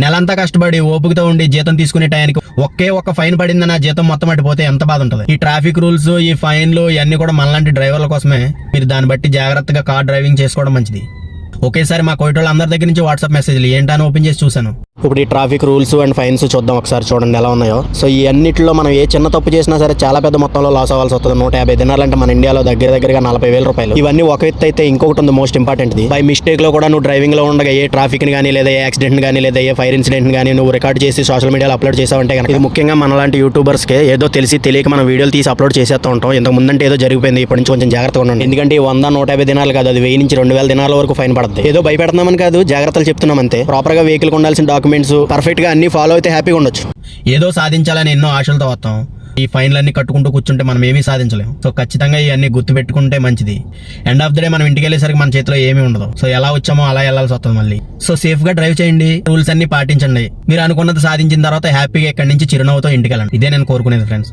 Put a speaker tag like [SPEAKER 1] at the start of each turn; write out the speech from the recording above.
[SPEAKER 1] నెలంతా కష్టపడి ఓపికతో ఉండి జీతం తీసుకునే టయానికి ఒక్క ఫైన్ పడిందన్న జీతం మొత్తం అటుపోతే ఎంత బాధ ఉంటుంది. ఈ ట్రాఫిక్ రూల్స్, ఈ ఫైన్లు ఇవన్నీ కూడా మనలాంటి డ్రైవర్ల కోసమే. మీరు దాన్ని బట్టి జాగ్రత్తగా కార్ డ్రైవింగ్ చేసుకోవడం మంచిది. ఒకేసారి మా కోయిటోళ్ళ అందరి దగ్గర నుంచి వాట్సాప్ మెసేజ్లు ఏంటని ఓపెన్ చేసి చూశాను. ఇప్పుడు ఈ ట్రాఫిక్ రూల్స్ అండ్ ఫైన్స్ చూద్దాం ఒకసారి. చూడండి ఎలా ఉన్నాయో. సో ఈ అన్నింటిలో మనం ఏ చిన్న తప్పు చేసినా సరే చాలా పెద్ద మొత్తంలో లాస్ అవ్వాల్సి వస్తుంది. 150 దినాలు అంటే మన ఇండియాలో దగ్గరగా 40,000 రూపాయలు. ఇవన్నీ ఒక ఎత్తు అయితే ఇంకొకటి ఉంది మోస్ట్ ఇంపార్టెంట్. బై మిస్టేక్ లో కూడా నువ్వు డ్రైవింగ్ లో ఉండగా ఏ ట్రాఫిక్ ని కానీ, లేదా ఏ యాక్సిడెంట్ కానీ, లేదా ఏ ఫైర్ ఇన్సిడెంట్ కానీ నువ్వు రికార్డ్ చేసి సోషల్ మీడియాలో అప్లోడ్ చేసావంటే కనుక ఇది ముఖ్యంగా మనలాంటి యూట్యూబర్స్ కి ఏదో తెలిసి తెలియక మనం వీడియోలు తీసి అప్లోడ్ చేసేస్తూ ఉంటాం. ఇంతకు ముందంటే ఏదో జరిగిపోయింది, ఇప్పటి నుంచి కొంచెం జాగ్రత్తగా ఉండండి. ఎందుకంటే 100-150 దినాలు కాదు, అది 1000 నుంచి 2000 దినాల వరకు ఫైన్ పడుతుంది. ఏదో భయపెడుతున్నామని కాదు, జాగ్రత్తలు చెప్తున్నాం అంతే. ప్రాపర్ గా వెహికల్ ఉండాల్సిన డాక్యుమెంట్స్ పర్ఫెక్ట్ గా అన్ని ఫాలో అయితే హ్యాపీగా ఉండొచ్చు. ఏదో సాధించాలని ఎన్నో ఆశలతో వస్తాం. ఈ ఫైన్లన్నీ కట్టుకుంటూ కూర్చుంటే మనం ఏమీ సాధించలేము. సో ఖచ్చితంగా ఇవన్నీ గుర్తు పెట్టుకుంటే మంచిది. ఎండ్ ఆఫ్ ద డే మనం ఇంటికి వెళ్ళేసరికి మన చేతిలో ఏమీ ఉండదు. సో ఎలా వచ్చామో అలా వెళ్ళాల్సి వస్తుంది మళ్ళీ. సో సేఫ్ గా డ్రైవ్ చేయండి, రూల్స్ అన్ని పాటించండి. మీరు అనుకున్నది సాధించిన తర్వాత హ్యాపీగా ఇక్కడి నుంచి చిరునవ్వుతో ఇంటికి వెళ్ళండి. ఇదే నేను కోరుకునేది ఫ్రెండ్స్.